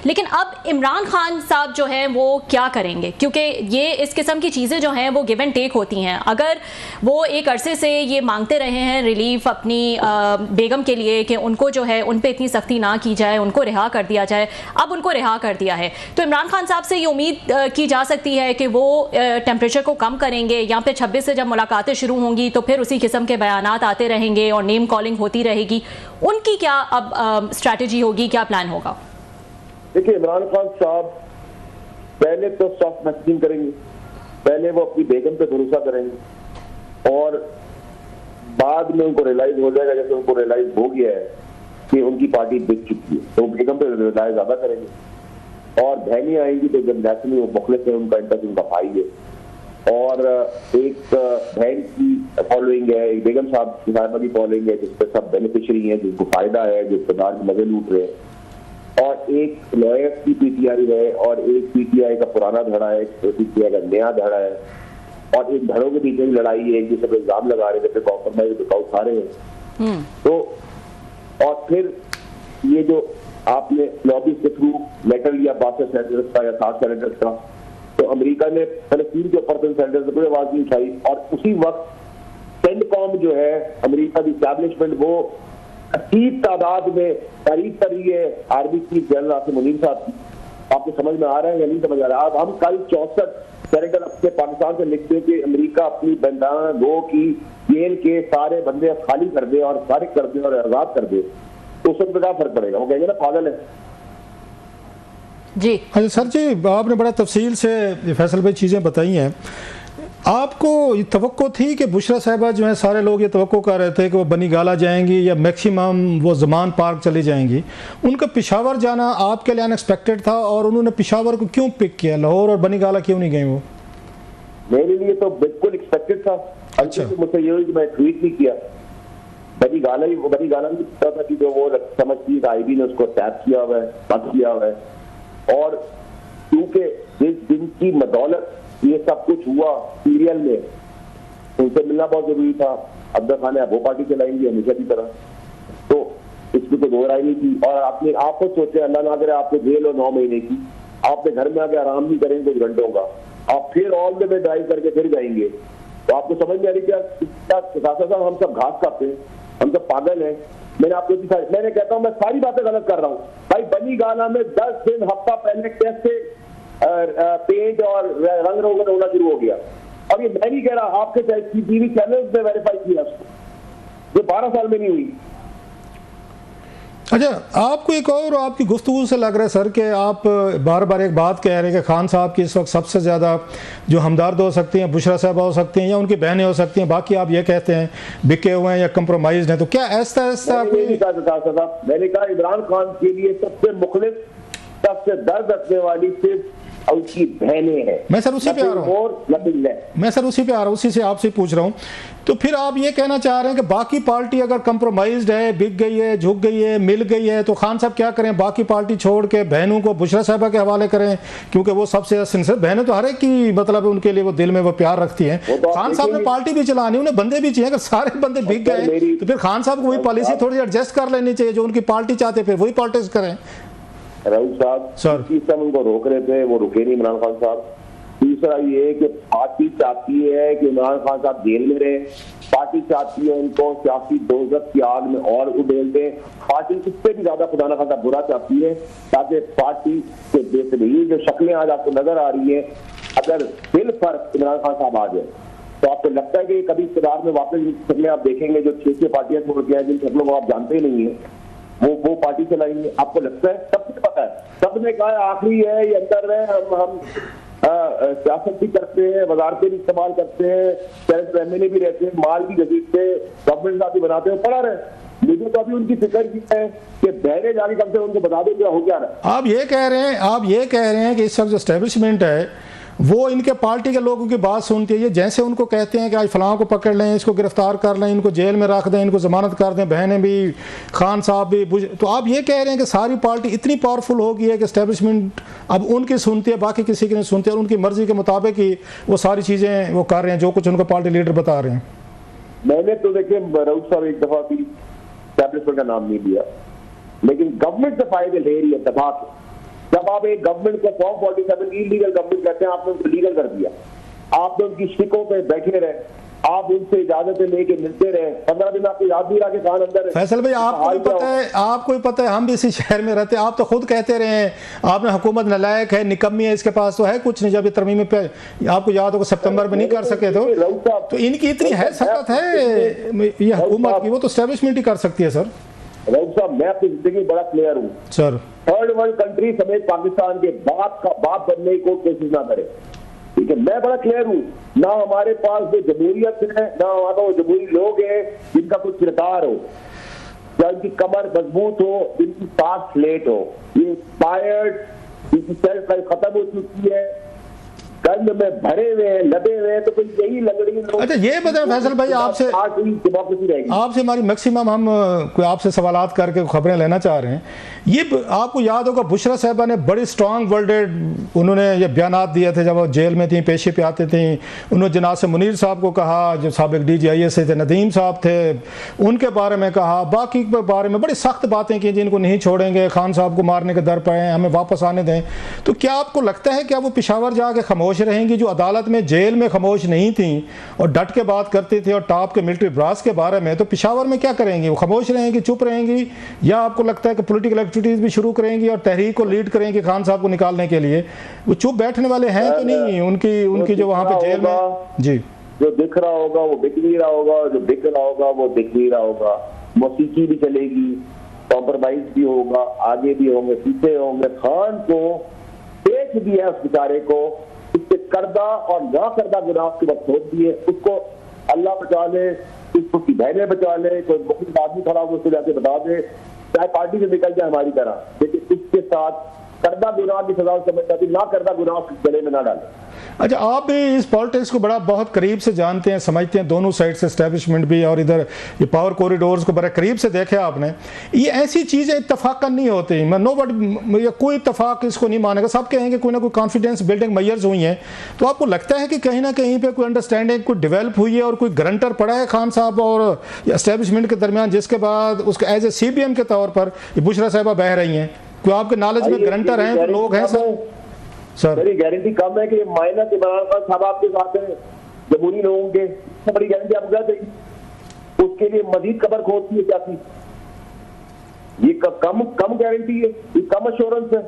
लेकिन अब इमरान खान साहब जो हैं वो क्या करेंगे, क्योंकि ये इस किस्म की चीज़ें जो हैं वो गिव एंड टेक होती हैं। अगर वो एक अरसे से ये मांगते रहे हैं रिलीफ अपनी बेगम के लिए कि उनको जो है उन पे इतनी सख्ती ना की जाए, उनको रिहा कर दिया जाए, अब उनको रिहा कर दिया है, तो इमरान खान साहब से ये उम्मीद की जा सकती है कि वो टेम्परेचर को कम करेंगे, या फिर 26 से जब मुलाकातें शुरू होंगी तो फिर उसी किस्म के बयानात आते रहेंगे और नेम कॉलिंग होती रहेगी। उनकी क्या अब स्ट्रैटेजी होगी, क्या प्लान होगा? देखिए, इमरान खान साहब पहले तो सॉफ्ट मैसेजिंग करेंगे, पहले वो अपनी बेगम पे भरोसा करेंगे और बाद में उनको रियलाइज हो जाएगा, जैसे उनको रियलाइज हो गया है कि उनकी पार्टी बिक चुकी है, तो बेगम पे रियलाइज ज्यादा करेंगे। और बहनें आएंगी तो जब नेचुरली वो मुखलिस है, उनका इंटरेस्ट उनका भाई है, और एक बहन की फॉलोइंग है, एक बेगम साहबा की फॉलोइंग है जिसपे सब बेनिफिशियरी है, जिसको फायदा है, जो इक़्तिदार की मजे लूट रहे हैं, और एक लॉयर की पीटीआई है, और एक पीटीआई का पुराना धड़ा है, पीटीआई का नया धड़ा है, और एक धड़ों के पीछे भी लड़ाई है, एक दूसरे पर इल्जाम लगा रहे थे, कॉम्प्रोमाइज उठा रहे हैं। तो और फिर ये जो आपने लॉबी के थ्रू लेटर लिया 62 सेनेटर्स का या 60 सेनेटर्स का, तो अमेरिका ने फलस्तीन के ऊपर सेनेटर्स पर आवाज नहीं उठाई, और उसी वक्त सेंटकॉम जो है अमेरिका की एस्टैब्लिशमेंट, वो असीब तादाद में तारीफ कर रही है army chief general Asim Munir साहब की। आपको समझ में आ रहा है या नहीं समझ आ रहा है? अब हम कल 64 सेनेटर अपने पाकिस्तान से लिखते हैं कि अमेरिका अपनी बंदाना गो की जेल के सारे बंदे खाली कर दे और फारिग कर दे और आजाद कर दे, तो उस वक्त क्या फर्क पड़ेगा? वो कहेंगे ना पागल है जी। अच्छा सर जी, आपने बड़ा तफसील से फैसल भाई चीज़ें बताई हैं। आपको ये तवक्को थी कि बुशरा साहिबा जो है, सारे लोग ये तवक्को कर रहे थे कि वो बनी गाला जाएंगी या मैक्सिमम वो ज़मान पार्क चली जाएंगी, उनका पेशावर जाना आपके लिए अनएक्सपेक्टेड था, और उन्होंने पेशावर को क्यों पिक किया, लाहौर और बनी गाला क्यों नहीं गए? वो मेरे लिए तो बिल्कुल एक्सपेक्टेड था। अच्छा, मुझसे ये मैं ट्वीट नहीं किया, बनी गाला भी पता था कि जो वो समझती है आईबी ने उसको टैप किया हुआ है, बंद किया हुआ है, और क्योंकि जिस दिन की बदौलत ये सब कुछ हुआ सीरियल में, उनसे मिलना बहुत जरूरी था। अब्दुल खान ने वो पार्टी चलाएंगी हमेशा की तरह, तो इसमें तो दो राय नहीं थी। और आपने आपको सोचे, अल्लाह ना करे आपको जेल हो 9 महीने की, आपने घर में आके आराम नहीं करेंगे कुछ घंटों का, आप फिर ऑल द वे ड्राइव करके फिर जाएंगे, तो आपको समझ में आ रही क्या? हम सब घास खाते हैं, हम सब पागल हैं। मैंने कहता हूँ मैं सारी बातें गलत कर रहा हूँ भाई। बनी गाला में 10 दिन हफ्ता पहले कैसे पेंट और रंग रोगन होना शुरू हो गया, और ये मैं नहीं कह रहा, आपके टीवी चैनल में वेरीफाई किया उसको, जो 12 साल में नहीं हुई। अच्छा, आपको एक और आपकी गुफ्तगू से लग रहा है सर कि आप बार बार एक बात कह रहे हैं कि खान साहब की इस वक्त सबसे ज़्यादा जो हमदर्द हो सकती हैं बुशरा साहबा हो सकती हैं या उनकी बहनें हो सकती हैं, बाकी आप ये कहते हैं बिके हुए हैं या कंप्रोमाइज हैं, तो क्या ऐसा मैंने कहा इमरान खान के लिए सबसे मुखलिस, सबसे दर्द रखने वाली सिर्फ उसकी बहनें हैं। मैं सर उसी पे आ रहा हूँ, उसी से आपसे पूछ रहा हूँ। तो फिर आप ये कहना चाह रहे हैं कि बाकी पार्टी अगर कंप्रोमाइज्ड है, बिक गई है, झुक गई है, मिल गई है, तो खान साहब क्या करें? बाकी पार्टी छोड़ के बहनों को बुशरा साहिबा के हवाले करें, क्योंकि वो सबसे सिंसियर बहनें तो हर एक की मतलब उनके लिए वो दिल में वो प्यार रखती हैं। खान साहब ने पार्टी भी चलानी, उन्हें बंदे भी चाहिए। अगर सारे बंदे बिक गए तो फिर खान साहब को वही पॉलिसी थोड़ी एडजस्ट कर लेनी चाहिए, जो उनकी पार्टी चाहते फिर वही पॉलिटिक्स करें। राउत साहब उनको रोक रहे थे, वो रुके नहीं इमरान खान साहब। तीसरा ये कि पार्टी चाहती है कि इमरान खान साहब जेल में रहे, पार्टी चाहती है उनको सियासी दोजख की आग में और उड़ेल दे, पार्टी इससे भी ज्यादा खुदा ना खासा बुरा चाहती है ताकि पार्टी के बेहतरीन जो शक्लें आज आपको नजर आ रही है, अगर बिल फर्क इमरान खान साहब आ जाए तो आपको लगता है कि कभी इक़्तिदार में वापस शक्लें आप देखेंगे जो 6 पार्टियां छोड़ के हैं, जिन शक्लों को आप जानते ही नहीं है, वो पार्टी चलाएंगे? आपको लगता है? सबको पता है, सबने कहा आखिरी है, ये अंदर है, हम सियासत भी करते हैं, वजारतें भी इस्तेमाल करते हैं, पैसे भी रहते हैं, माल भी घसीटते हैं, गवर्नमेंट साथ भी बनाते हैं, पड़ा रहे। मुझे तो अभी उनकी फिक्र की है कि बहरे जाने कम से उनको बता दो क्या हो क्या रहा है। आप ये कह रहे हैं कि इस वक्त जो एस्टेब्लिशमेंट है वो इनके पार्टी के लोगों की बात सुनती है, ये जैसे उनको कहते हैं कि आज फलां को पकड़ लें, इसको गिरफ्तार कर लें, इनको जेल में रख दें, इनको जमानत कर दें, बहनें भी, खान साहब भी, तो आप ये कह रहे हैं कि सारी पार्टी इतनी पावरफुल हो गई है कि एस्टेब्लिशमेंट अब उनकी सुनती है, बाकी किसी की नहीं सुनती, और उनकी मर्जी के मुताबिक ही वो सारी चीज़ें वो कर रहे हैं जो कुछ उनको पार्टी लीडर बता रहे हैं। मैंने तो देखिए राउत साहब एक दफा भी एस्टेब्लिशमेंट का नाम नहीं दिया, लेकिन गवर्नमेंट से फायदे ले रही है दबा के। जब जब आप एक गवर्नमेंट को फॉर्म 47 इलीगल गवर्नमेंट कहते हैं, आपने उनको लीगल कर दिया, आपने उनकी शिकों पे बैठे रहे, आप उनसे इजाजतें लेके मिलते रहे, 15 दिन आपको याद भी रहा कि कान अंदर है। फैसल भाई आपको भी पता है, हम भी इसी शहर में रहते हैं, आप तो खुद कहते रहे हैं आपने हुकूमत नालायक है, निकम्मी है, इसके पास तो है कुछ नहीं। जब ये तरमीम पे आपको याद होगा सितंबर में नहीं कर सके तो इनकी इतनी हैसियत है ये हुकूमत की, वो तो एस्टेब्लिशमेंट ही कर सकती है। सर रऊफ साहब, मैं अपनी जिंदगी में बड़ा क्लियर हूँ सर, थर्ड वर्ल्ड कंट्री समेत पाकिस्तान के बाप का बाप बनने की कोई कोशिश ना करे, ठीक है। मैं बड़ा क्लियर हूँ, ना हमारे पास जो जमहूरियत है, ना हमारा वो जमहूरी लोग हैं जिनका कुछ किरदार हो, या इनकी कमर मजबूत हो, इनकी साथ स्लेट हो। ये इंस्पायर्ड, इनकी सेल्फ लाइफ खत्म हो चुकी है, गंद में भरे हुए हैं, लदे हुए हैं, तो कोई यही लंगड़ी लोग। अच्छा ये बताएं फैसल भाई, आपसे हमारी मैक्सिमम हम कोई आपसे सवालात करके खबरें लेना चाह रहे हैं। ये आपको याद होगा बुशरा साहबा ने बड़ी स्ट्रांग वर्डेड उन्होंने ये बयानात दिए थे जब वो जेल में थी, पेशी पे आते थे। उन्होंने जनाब से मुनीर साहब को कहा, जो साबिक DGIS थे, नदीम साहब थे, उनके बारे में कहा, बाकी के बारे में बड़ी सख्त बातें की, जिनको नहीं छोड़ेंगे, खान साहब को मारने के दर पर हैं, हमें वापस आने दें। तो क्या आपको लगता है क्या वो पेशावर जाके खामोश रहेंगी, जो अदालत में जेल में खामोश नहीं थी और डट के बात करती थी और टॉप के मिलिट्री ब्रास के बारे में, तो पेशावर में क्या करेंगी? वो खामोश रहेंगी, चुप रहेंगी, या आपको लगता है कि पॉलिटिकल एक्टिविटीज भी शुरू करेंगी और तहरीक को लीड करेंगी खान साहब को निकालने के लिए? वो चुप बैठने वाले हैं तो नहीं, उनकी जो वहां पे जेल में जी जो दिख रहा होगा वो बिक नहीं रहा होगा, जो बिक रहा होगा वो दिख नहीं रहा होगा। मौसीकी भी चलेगी, कॉम्प्रोमाइज भी होगा, आगे भी होंगे, पीछे होंगे। खान को देख दिया उस बेचारे को, उसके करदा और ना करदा गुनाह के वक्त छोड़ दिए, उसको अल्लाह बचा ले, उसकी बहनें बचा ले, कोई मुख्य आदमी खड़ा हो उसको जाके बता दे, चाहे पार्टी से निकल जाए हमारी तरह, लेकिन उसके साथ करदा गुनाह की सजा समझता थी, ना करदा गुनाह गले में ना डाले। अच्छा आप भी इस पॉलिटिक्स को बड़ा बहुत करीब से जानते हैं, समझते हैं, दोनों साइड से एस्टेब्लिशमेंट भी और इधर ये पावर कॉरिडोर्स को बड़े करीब से देखा आपने। ये ऐसी चीज़ें इत्तफाकन नहीं होती, नोबडी कोई इत्तफाक इसको नहीं मानेगा, सब कहेंगे कोई ना कोई कॉन्फिडेंस बिल्डिंग मैयर्स हुई हैं। तो आपको लगता है कि कहीं ना कहीं पे कोई अंडरस्टैंडिंग कोई डेवलप हुई है और कोई गारंटर पड़ा है खान साहब और एस्टेब्लिशमेंट के दरमियान, जिसके बाद उसके एज ए CBM के तौर पर ये बुशरा साहिबा बह रही हैं? कोई आपके नॉलेज में गारंटर हैं, कोई लोग हैं? सर मेरी गारंटी कम है कि माइनस इमरान खान साहब आपके साथ हैं, जमहूरी लोगों के, सबसे बड़ी गारंटी आपको क्या देगी? उसके लिए मजीद कबर खोदती है क्या थी? ये कम गारंटी है, ये कम अश्योरेंस है।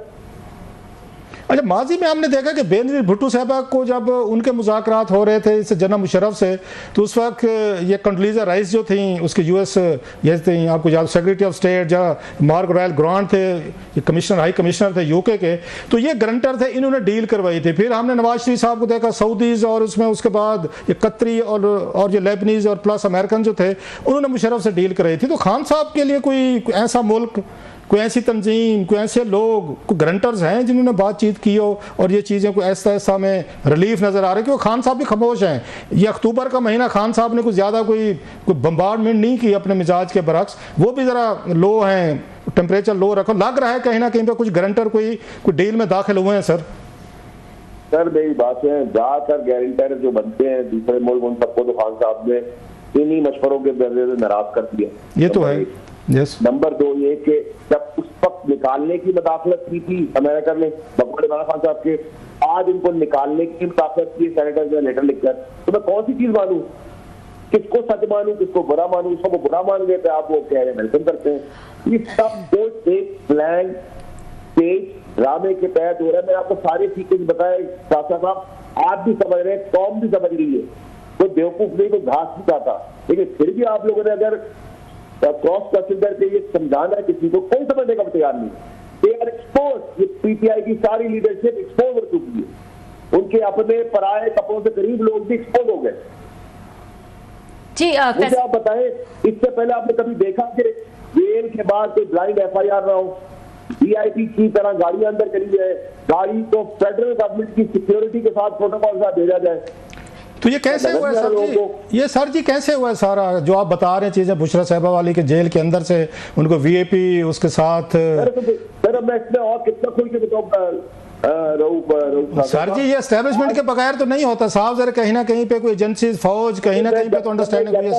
अच्छा माजी में हमने देखा कि बेनजीर भुट्टो साहबा को जब उनके मुज़ाकरात हो रहे थे इससे जनरल मुशर्रफ से, तो उस वक्त ये कंडोलीज़ा राइस जो थी उसके US ये थी, आपको याद, सेक्रेटरी ऑफ स्टेट जहाँ मार्क रॉयल ग्रांट थे, ये कमिश्नर हाई कमिश्नर थे UK के, तो ये गारंटर थे, इन्होंने डील करवाई थी। फिर हमने नवाज शरीफ साहब को देखा सऊदीज़, और उसमें उसके बाद ये कतरी और जो लेबनीज़ और प्लस अमेरिकन जो थे, उन्होंने मुशर्रफ से डील कराई थी। तो खान साहब के लिए कोई ऐसा मुल्क, कोई ऐसी तंजीम, कोई ऐसे लोग, कोई गारंटर्स हैं जिन्होंने बातचीत की हो और ये चीज़ें कोई ऐसा में रिलीफ नज़र आ रहा है कि वो खान साहब भी खामोश हैं? ये अक्टूबर का महीना खान साहब ने कुछ ज़्यादा कोई बम्बार्डमेंट नहीं की अपने मिजाज के बरक्स, वो भी ज़रा लो हैं, टेम्परेचर लो रखो, लग रहा है कहीं ना कहीं पे कुछ गारंटर कोई डील में दाखिल हुए हैं। सर मेरी बात है, ज़्यादातर गारंटर जो बनते हैं दूसरे मुल्क, उन सबको तो खान साहब ने इन्हीं मशवरों के जरिए नाराज कर दिया। ये तो है। नंबर 2 ये कि जब उस वक्त निकालने की मदाखलत की थी अमेरिका ने बकौल इमरान खान साहब के, आज इनको निकालने की मदाखलत की सेनेटर ने लेटर लिखकर, तो मैं कौन सी चीज मानूं? किसको सच मानूं, किसको बुरा मानूं? इसको बुरा मान गए थे आप, वो कह रहे हैं वेलकम करते हैं। ये सब कुछ एक प्लान स्टेज ड्रामे के तहत हो रहा है। मैं आपको सारे सीक्वेंस बताए साहब, आप भी समझ रहे हैं, कौम भी समझ रही है, कोई बेवकूफ नहीं, कोई घास नहीं खाता, लेकिन फिर भी आप लोगों ने अगर क्रॉस कंसिडर के ये समझाना है किसी को, कोई समझने का तैयार नहीं। दे आर एक्सपोज, ये PTI की सारी लीडरशिप एक्सपोज हो चुकी है, उनके अपने पराए कपड़ों से करीब लोग भी एक्सपोज हो गए। जी मुझे आप बताएं, इससे पहले आपने कभी देखा कि जेल के बाद कोई ब्लाइंड FIR ना हो? VIP की तरह गाड़ियां अंदर करी जाए, गाड़ी को फेडरल गवर्नमेंट की सिक्योरिटी के साथ प्रोटोकॉल के साथ भेजा जाए। तो ये कैसे हुआ सर जी? ये सर जी कैसे हुआ सारा जो आप बता रहे हैं चीजें, बुशरा साहिबा वाली के जेल के अंदर से उनको VIP उसके साथ? सर मैं इसमें और कितना खुल के बताऊं सर जी, ये एस्टेब्लिशमेंट के बगैर तो नहीं होता साहब, जरा कहीं ना कहीं पे कोई एजेंसी, फौज, कहीं ना कहीं पे तो अंडरस्टैंडिंग हुई है सर।